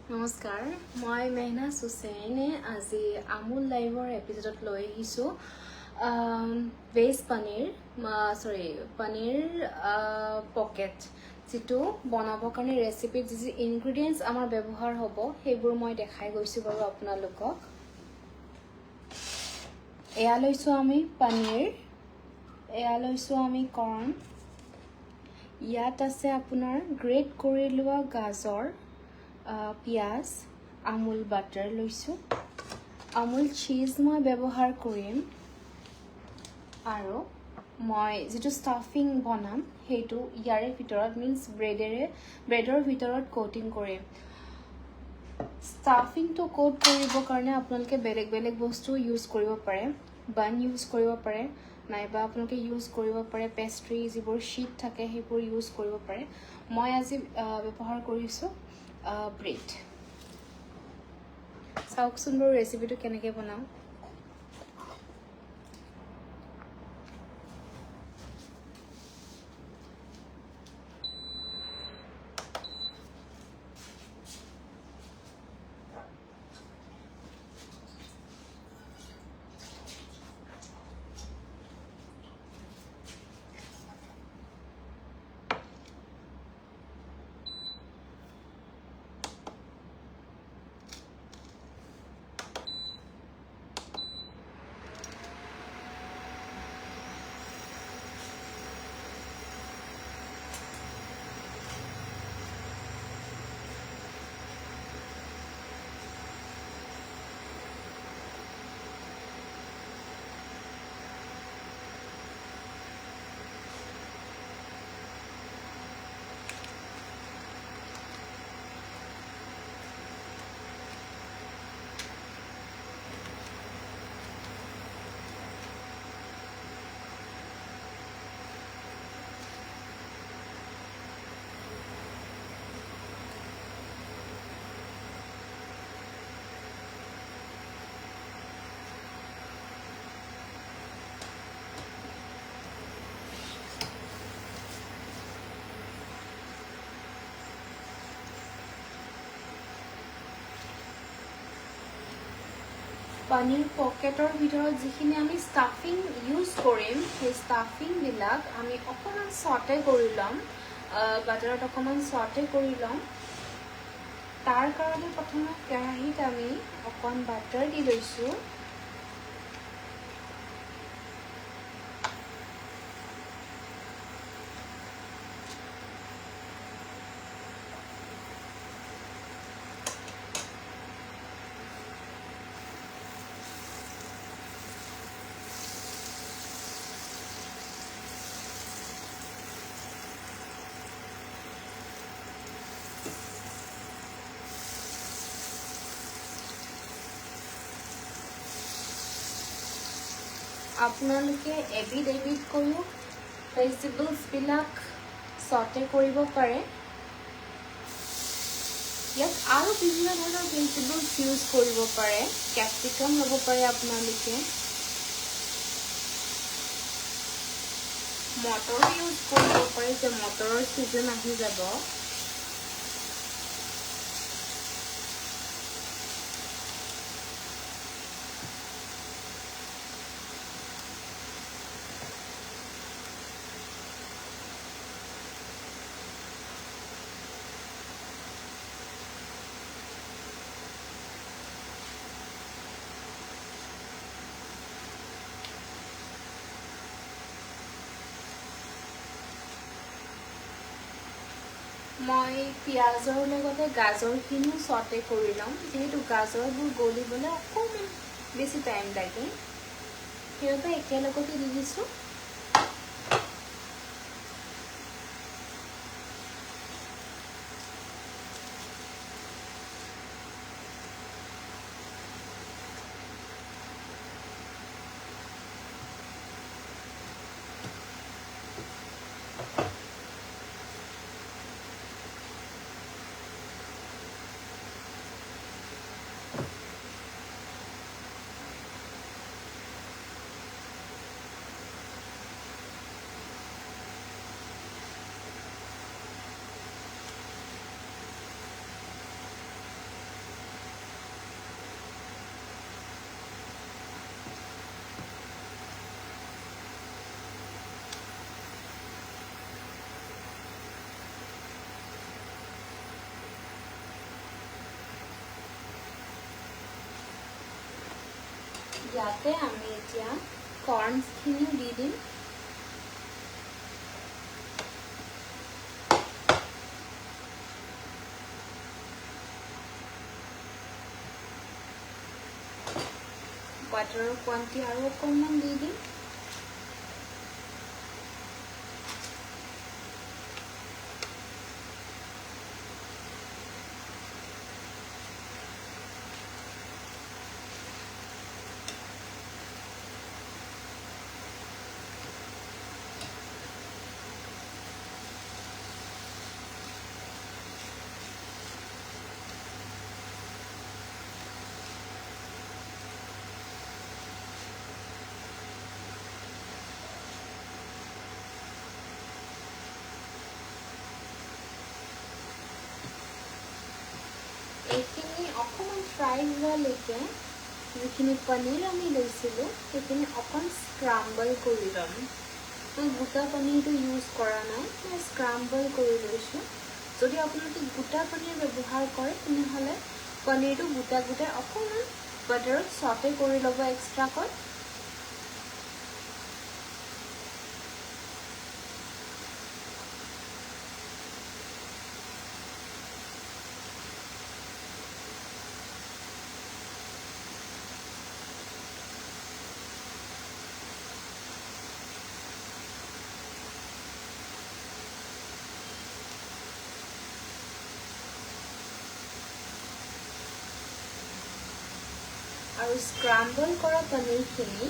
নমস্কাৰ মই মেহনাজ হুছেইনে আজি আমুল লাইভৰ এপিসোডত লৈ আহিছো ভেজ পনীৰ পকেট যেটো বনাবৰ কাৰণে ৰেচিপি যি ইনগ্ৰেডিয়েন্টস আমাৰ ব্যৱহাৰ হ'ব সেইবোৰ মই দেখাই গৈছো বাৰু আপোনালোকক এয়া লৈছো আমি পনীৰ এয়া লৈছো আমি কৰ্ণ ইয়াত আছে আপোনাৰ গ্ৰেট কৰি লোৱা গাজৰ পিয়াজ আমুল বাটাৰ লৈছো আমুল চিজ মই ব্যৱহাৰ কৰিম আৰু মই যেটো স্টাফিং বনাম হেতু ইয়াৰে ভিতৰত মিন্স ব্ৰেডৰ ভিতৰত কোটিং কৰিম স্টাফিং তো কোট কৰিবৰ কাৰণে আপোনালোকে বেলেগ বস্তু ইউজ কৰিব পাৰে বান ইউজ কৰিব পাৰে নাইবা আপোনালোকে ইউজ কৰিব পাৰে পেস্ট্ৰি যিবোৰ শীট থাকে সেইবোৰ ইউজ কৰিব পাৰে মই আজি ব্যৱহাৰ কৰিছো ব্ৰেড চাওকচোন বাৰু ৰেচিপিটো কেনেকৈ বনাম পনীৰ পকেটৰ ভিতৰত যিখিনি আমি স্টাফিং ইউজ কৰিম সেই স্টাফিং বিলাক আমি অকমান সটে কৰি লম বাটাৰত অকমান সটে কৰি লম তাৰ কাৰণে প্ৰথমে কেৰাহীত আমি অকন বাটাৰ দি লৈছো আপোনালোকে এবিধ কৰিও ভেজিটেবলছ বিলাক সটে কৰিব পাৰে ইয়াত আৰু বিভিন্ন ধৰণৰ ভেজিটেবলছ ইউজ কৰিব পাৰে ক্যাপসিকাম ল'ব পাৰে আপোনালোকে মটৰ ইউজ কৰিব পাৰে যে মটৰৰ সিজন আহি যাব মই পিয়াজৰ লগতে গাজৰখিনিও সটে কৰি লম যেহেতু গাজৰবোৰ গলিবলৈ অকণমান বেছি টাইম লাগে সেইবাবে একেলগতে দি দিছো ইয়াতে আমি এতিয়া কৰ্নছখিনি দি দিম। বাটাৰৰ কোৱান্টিটি আৰু অকণমান দি দিম। এইখিনি অকণমান ফ্ৰাই হোৱালৈকে যিখিনি পনীৰ আমি লৈছিলোঁ সেইখিনি অকণ স্ক্ৰাম্বল কৰি ল'ম। মই গোটা পনীৰটো ইউজ কৰা নাই, মই স্ক্ৰাম্বল কৰি লৈছোঁ। যদি আপোনালোকে গোটা পনীৰ ব্যৱহাৰ কৰে তেনেহ'লে পনীৰটো গোটা গোটাই অকণমান বাটাৰত ছটে কৰি ল'ব এক্সট্ৰাকৈ। আৰু স্ক্ৰাম্বল কৰা পনীৰখিনি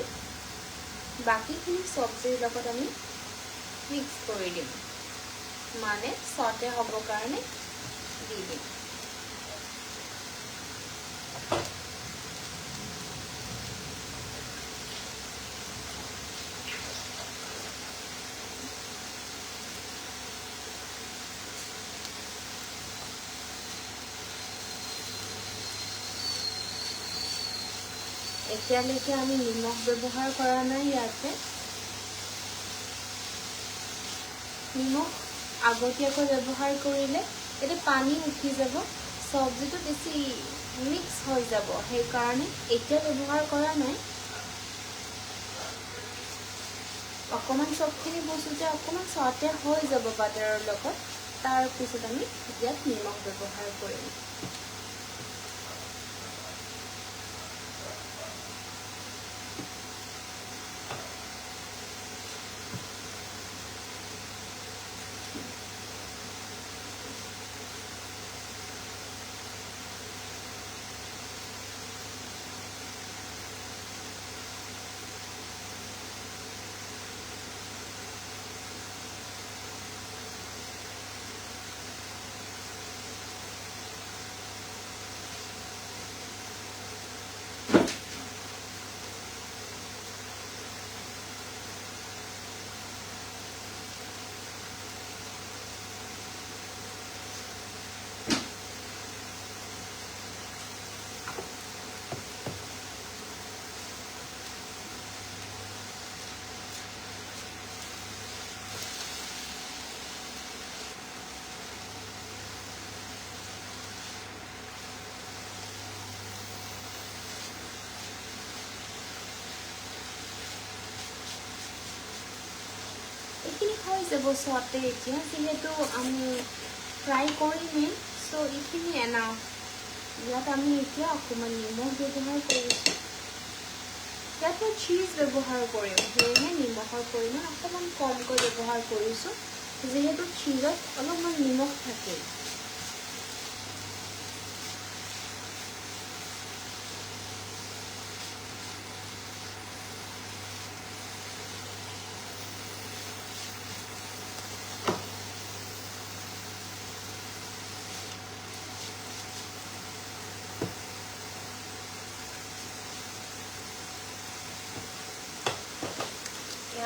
বাকীখিনি চব্জিৰ লগত আমি মিক্স কৰি দিম, মানে ছটে হ'বৰ কাৰণে দি দিম। এতিয়ালৈকে আমি নিমখ ব্যৱহাৰ কৰা নাই ইয়াতে। নিমখ আগতীয়াকৈ ব্যৱহাৰ কৰিলে এতিয়া পানী উঠি যাব, চব্জিটো বেছি মিক্স হৈ যাব, সেইকাৰণে এতিয়া ব্যৱহাৰ কৰা নাই। অকণমান চবখিনি বস্তুতে অকণমান ছটে হৈ যাব বাটাৰৰ লগত, তাৰপিছত আমি ইয়াত নিমখ ব্যৱহাৰ কৰিম। এইখিনি হৈ যাব ছটে এতিয়া, যিহেতু আমি ফ্ৰাই কৰিমেই, চ' এইখিনি এনাফ। ইয়াত আমি এতিয়া অকণমান নিমখ ব্যৱহাৰ কৰিছোঁ। ইয়াত মই চীজ ব্যৱহাৰ কৰিম, সেয়েহে নিমখৰ পৰিমাণ অকণমান কমকৈ ব্যৱহাৰ কৰিছোঁ, যিহেতু চীজত অলপমান নিমখ থাকে।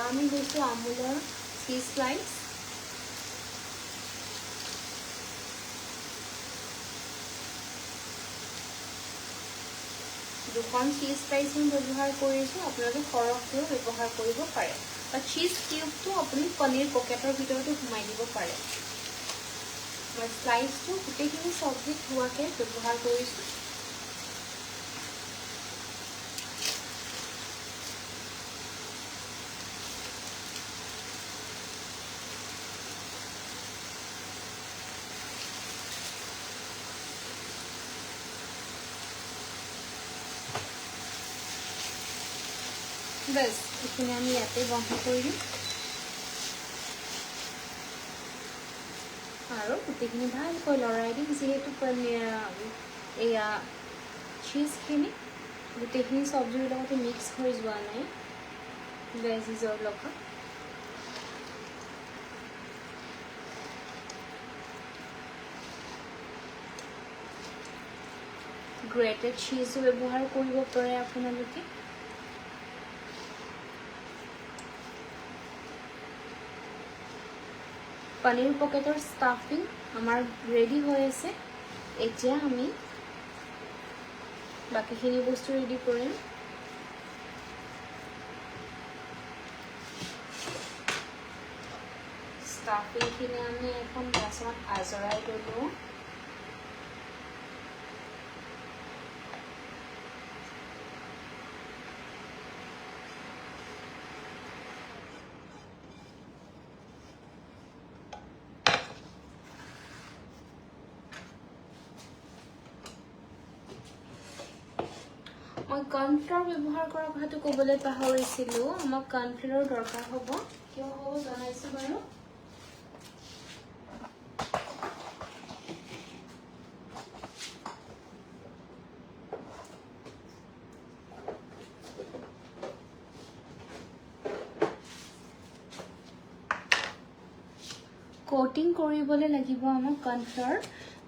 আমি লৈছোঁ আমুলৰ চীজ স্লাইচ। দুখন চীজ স্লাইচ আমি ব্যৱহাৰ কৰিছোঁ, আপোনালোকে সৰহকৈও ব্যৱহাৰ কৰিব পাৰে, বা চীজ কিউবটো আপুনি পনীৰ পকেটৰ ভিতৰতো সোমাই দিব পাৰে। মই স্লাইচটো গোটেইখিনি চব্জিত হোৱাকৈ ব্যৱহাৰ কৰিছোঁ। বাস এইখিনি আমি ইয়াতে বন্ধ কৰি দিম আৰু গোটেইখিনি ভালকৈ লৰাই দিম যিহেতু এয়া চীজখিনি গোটেইখিনি চব্জিৰ লগতে মিক্স হৈ যোৱা নাই ভেজিজৰ লগত গ্ৰেটেড চীজো ব্যৱহাৰ কৰিব পাৰে আপোনালোকে পনীৰ পকেটৰ ষ্টাফিং আমাৰ ৰেডি হৈ আছে এতিয়া আমি বাকিখিনি বস্তু ৰেডি কৰিম ষ্টাফিংখিনি আমি এখন বাচনত আজৰাই ল'লোঁ মই কৰ্ণফ্লাৱাৰ ব্যৱহাৰ কৰাৰ কথাটো ক'বলৈ পাহৰিছিলোঁ আমাক কৰ্ণফ্লাৱাৰৰ দৰকাৰ হ'ব কিয় হ'ব জনাইছোঁ বাৰু কোটিং কৰিবলৈ লাগিব আমাক কৰ্ণফ্লাৱাৰ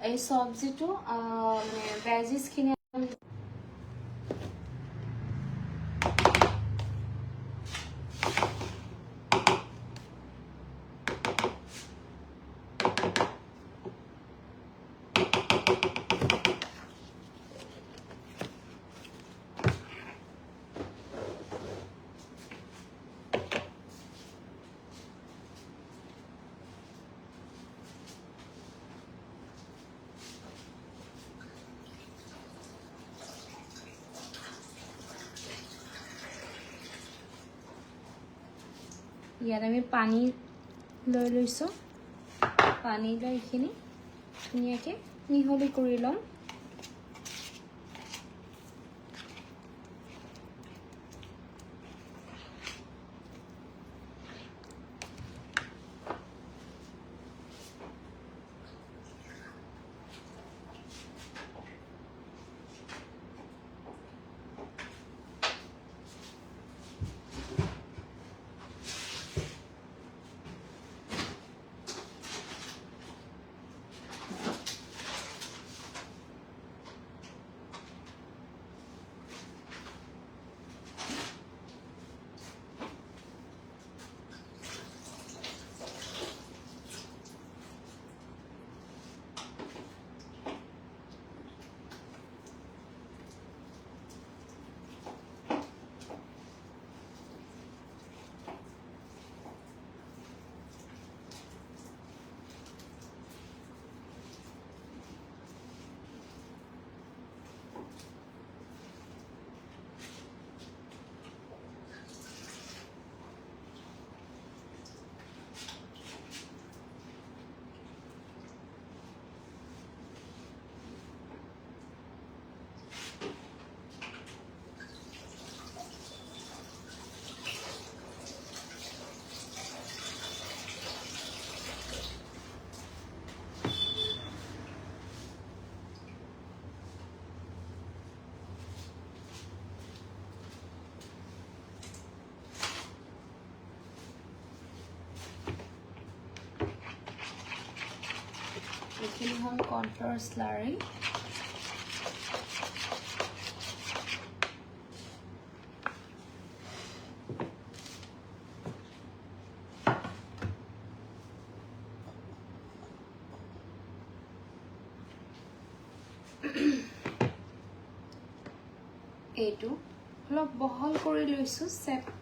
এই চব্জিটো মানে ভেজিছখিনি ইয়াত আমি পানী লৈ লৈছোঁ পানী লৈ এইখিনি ধুনীয়াকৈ মিহলি কৰি ল'ম এইখিনি হ'ল কৰ্ণফ্লাৱাৰ স্লাৰি এইটো অলপ বহল কৰি লৈছোঁ চেপ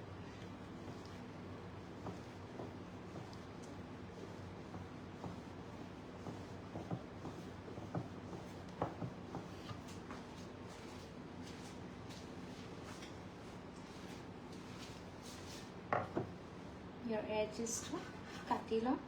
ইয়াৰ এডজেছটো কাটি লওঁ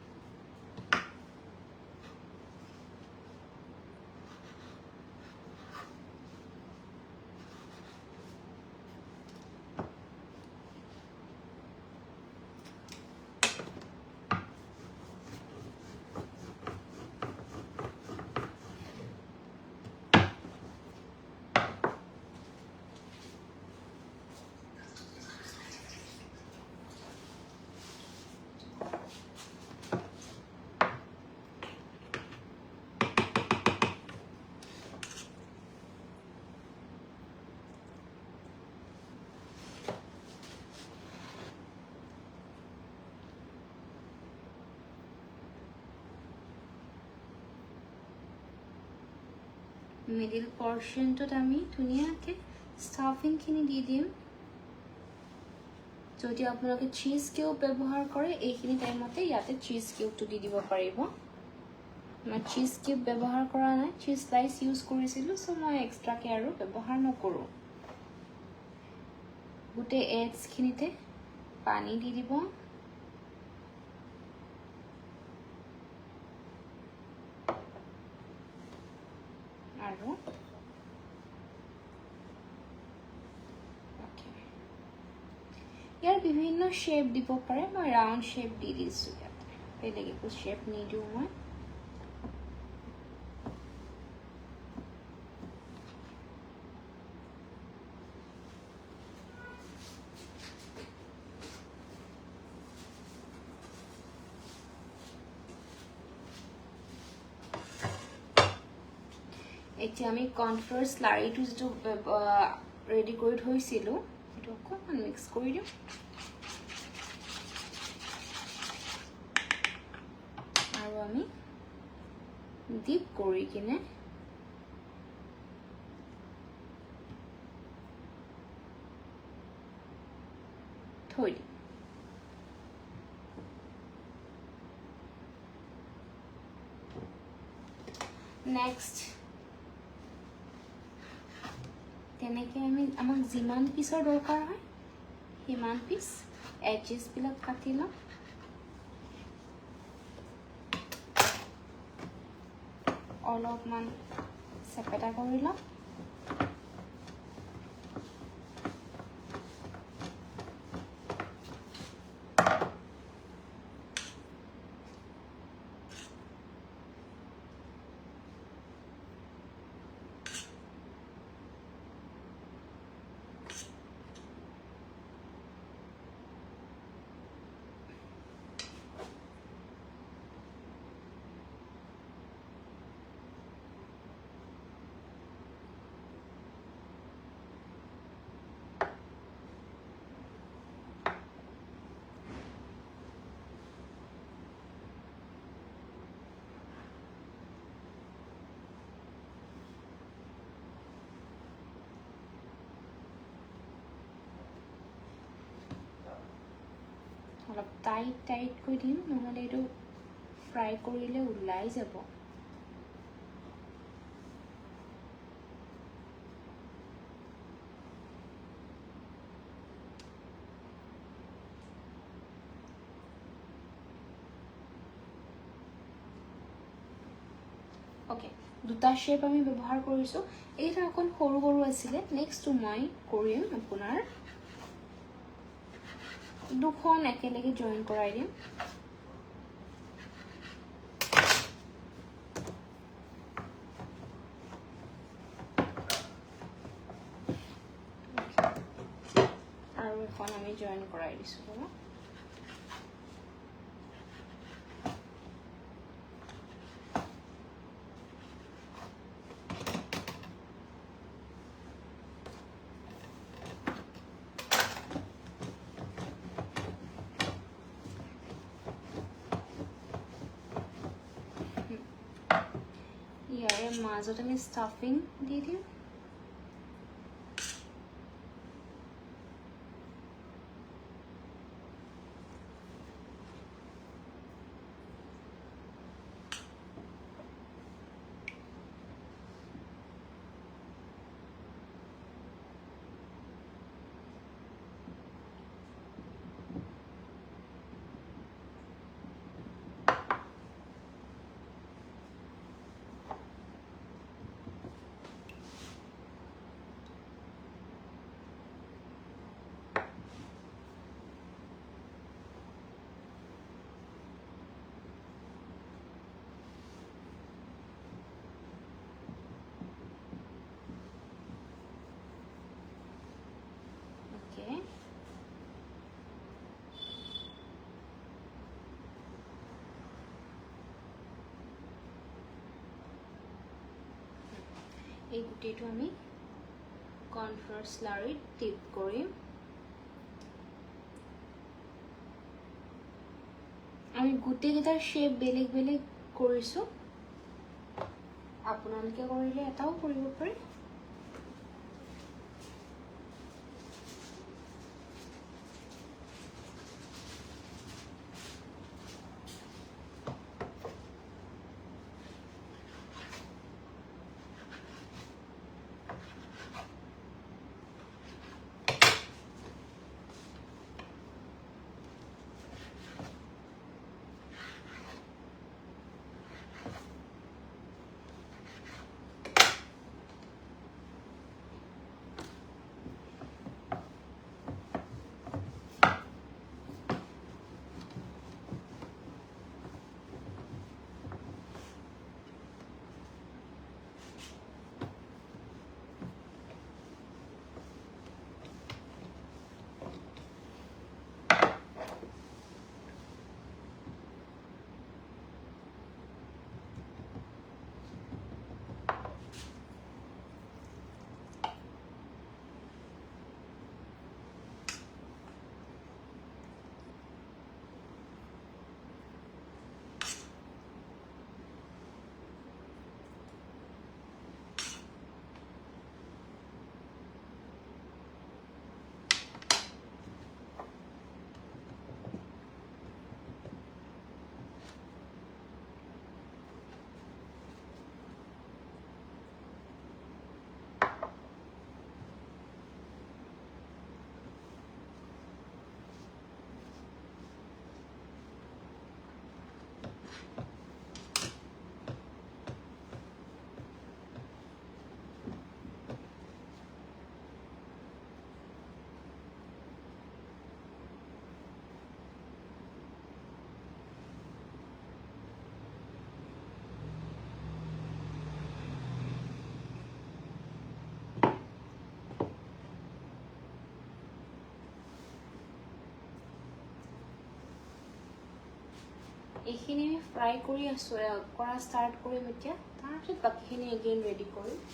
মিডিল পৰ্চনটোত আমি ধুনীয়াকৈ ষ্টাফিংখিনি দি দিম। যদি আপোনালোকে চীজ কিউব ব্যৱহাৰ কৰে এইখিনি টাইমতে ইয়াতে চীজ কিউবটো দি দিব পাৰিব। মই চীজ কিউব ব্যৱহাৰ কৰা নাই, চীজ স্লাইচ ইউজ কৰিছিলোঁ, চ' মই এক্সট্ৰাকৈ আৰু ব্যৱহাৰ নকৰোঁ। গোটেই এগছখিনিতে পানী দি দিব। আৰু ইয়াৰ বিভিন্ন শ্বেপ দিব পাৰে, মই ৰাউণ্ড শ্বেপ দি দিছোঁ ইয়াতে, বেলেগ একো শ্বেপ নিদিওঁ মই। এতিয়া আমি কৰ্ণফ্ল'ৰ স্লাৰিটো যিটো ৰেডি কৰি থৈছিলোঁ সেইটো অকণমান মিক্স কৰি দিওঁ। আৰু আমি ডিপ কৰি কিনে থৈ দিম। নেক্সট তেনেকৈ আমাক যিমান পিচৰ দৰকাৰ হয় সিমান পিচ এডজেছবিলাক কাটি লওঁ। অলপমান চেপেটা কৰি লওঁ। অলপ টাইটকৈ দিম, নহ'লে এইটো ফ্ৰাই কৰিলে ওলাই যাব। অ'কে, দুটা শ্বেপ আমি ব্যৱহাৰ কৰিছোঁ। এইটা অকণ সৰু সৰু আছিলে। নেক্সটটো মই কৰিম আপোনাৰ দুখন একেলগে জইন কৰাই দিম। আৰু এখন আমি জইন কৰাই দিছোঁ বাৰু। ইয়াৰে মাজত আমি ষ্টাফিং দি দিম। এই গুটিটো আমি কৰ্ণফ্ল'ৰ স্লাৰিত ডিপ কৰিম। আমি গোটেইকেইটাৰ শ্বেপ বেলেগ বেলেগ কৰিছোঁ। আপোনালোকে কৰিলে এটাও কৰিব পাৰে। এইখিনি আমি ফ্ৰাই কৰি আছোঁ, কৰা ষ্টাৰ্ট কৰিম এতিয়া। তাৰপিছত বাকীখিনি এগেইন ৰেডি কৰিম।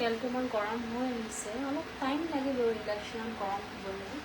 তেলটো মোৰ গৰম হৈ আহিছে, অলপ টাইম লাগিব ইণ্ডাকশ্যনত গৰম হ'বলৈ।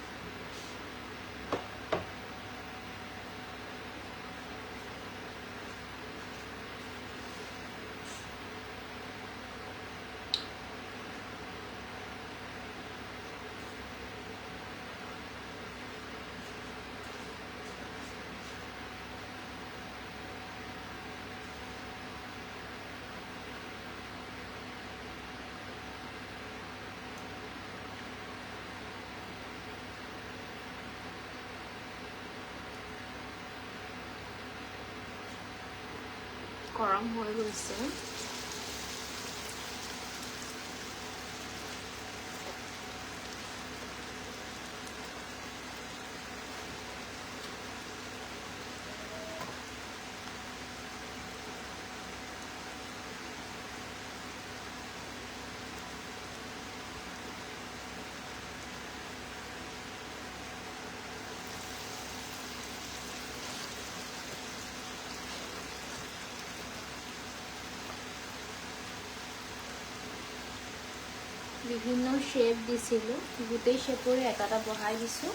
গৰম হৈ গৈছে। বিভিন্ন শেপ দিছিলোঁ, গোটেই শেপৰে এটা এটা বহাই দিছোঁ।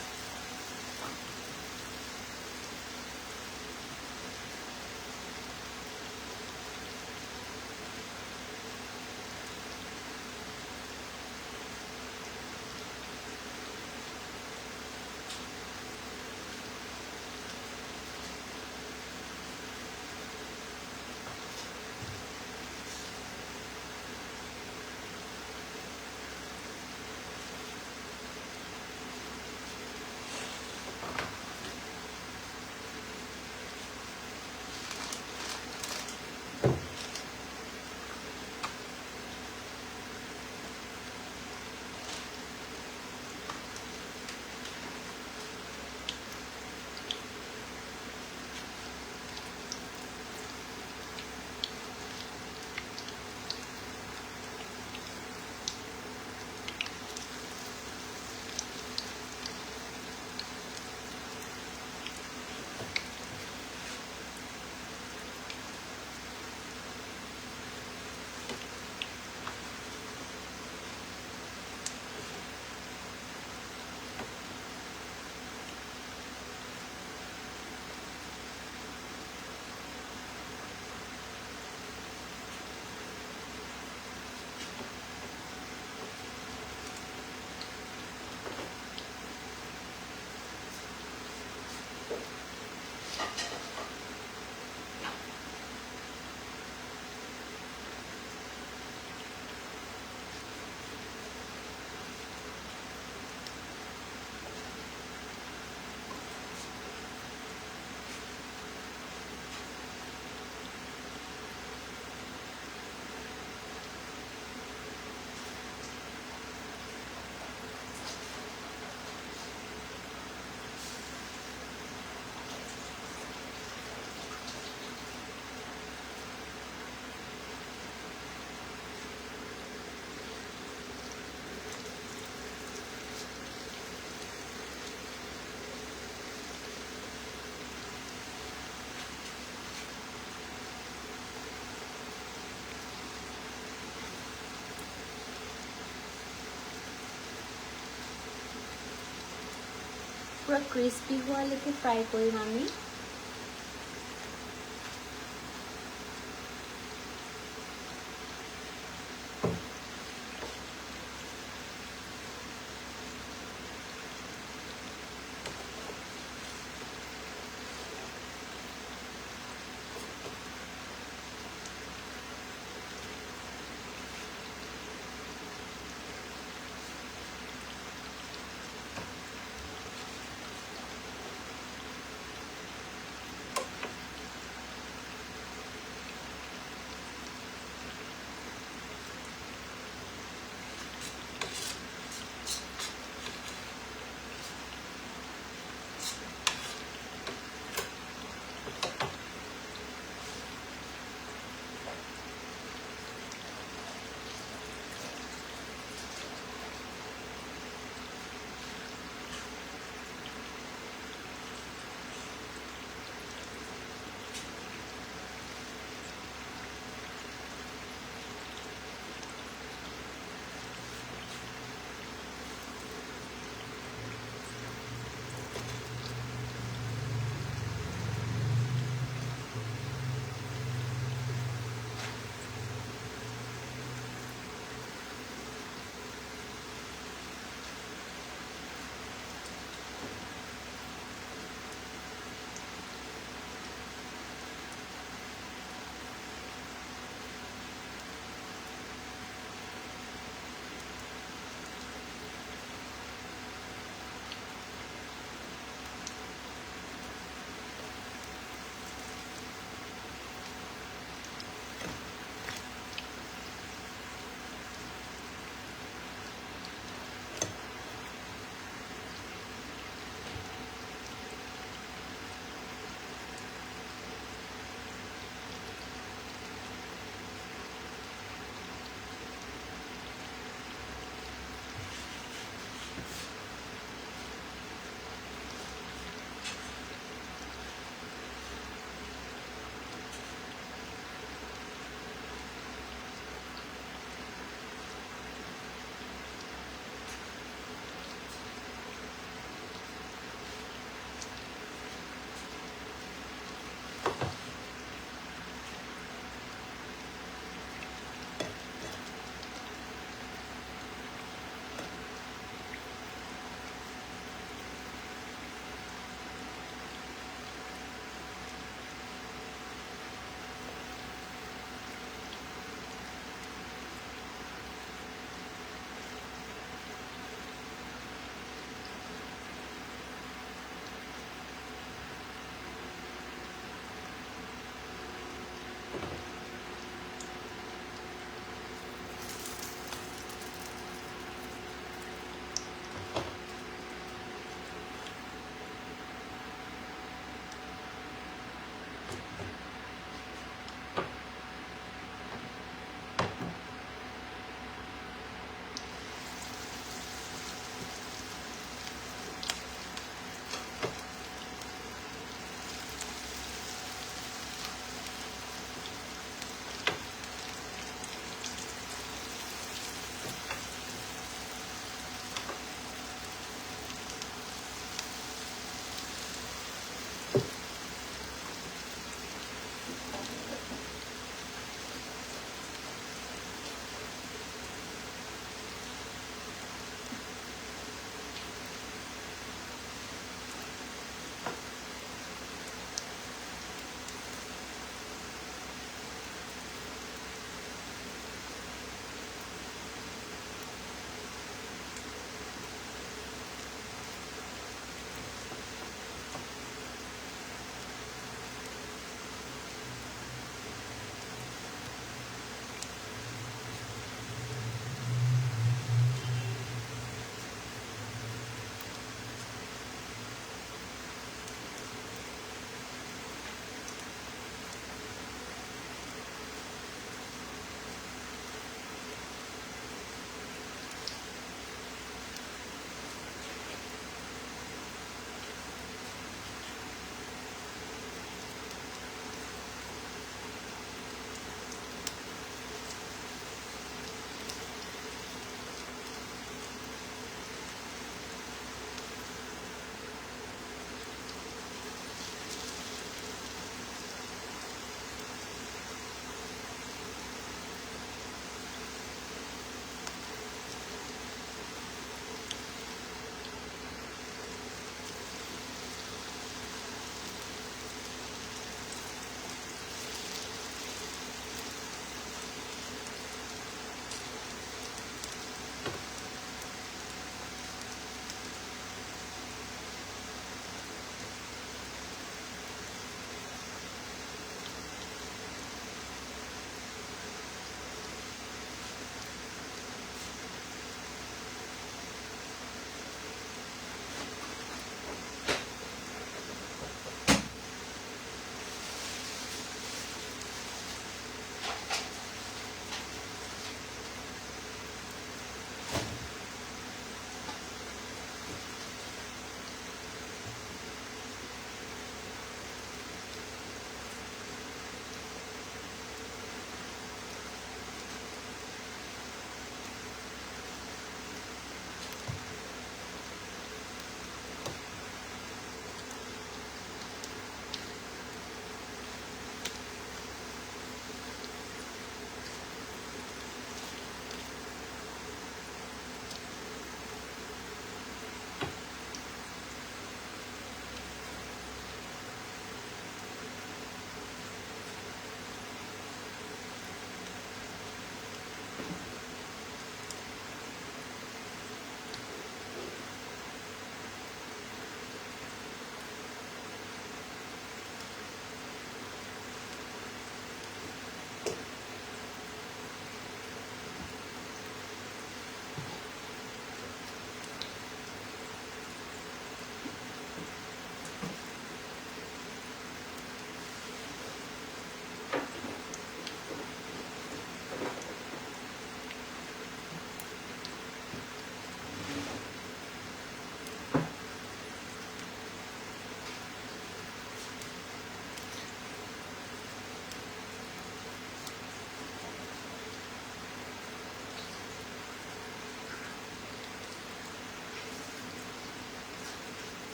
পুৰা ক্ৰিস্পি হোৱালৈকে ফ্ৰাই কৰিম আমি।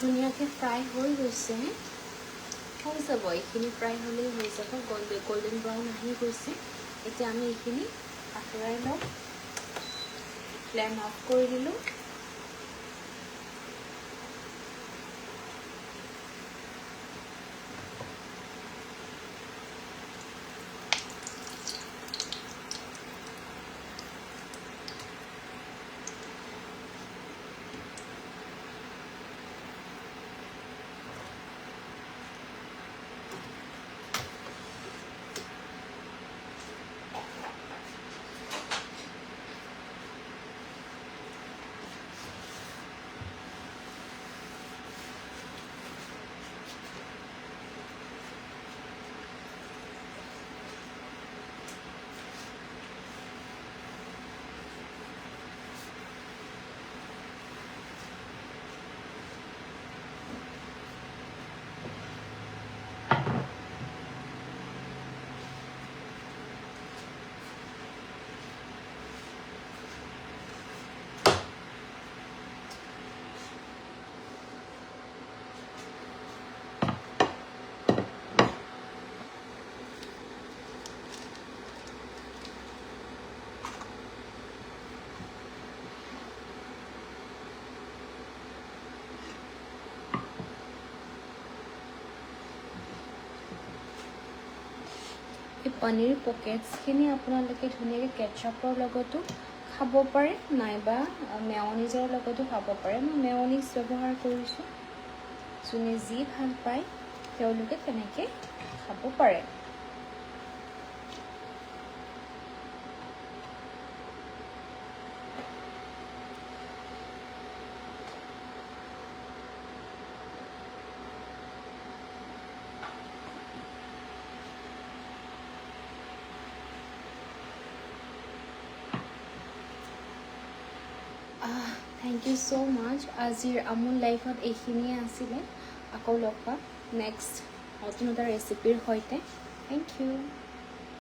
ধুনীয়াকৈ ফ্ৰাই হৈ গৈছে হৈ যাব এইখিনি ফ্ৰাই হ'লেই হৈ যাব গোল্ডেন ব্ৰাউন আহি গৈছে এতিয়া আমি এইখিনি আঁতৰাই লওঁ ফ্লেম অফ কৰি দিলোঁ এই পনীৰ পকেটছখিনি আপোনালোকে ধুনীয়াকৈ কেটচাপৰ লগতো খাব পাৰে নাইবা মেয়নিজৰ লগতো খাব পাৰে মই মেয়নিজ ব্যৱহাৰ কৰিছোঁ যোনে যি ভাল পায় তেওঁলোকে তেনেকৈ খাব পাৰে Thank you so much. আজিৰ আমুল লাইফত এইখিনিয়ে আছিলে আকৌ লগ পাম নেক্সট নতুন এটা ৰেচিপিৰ সৈতে Thank you.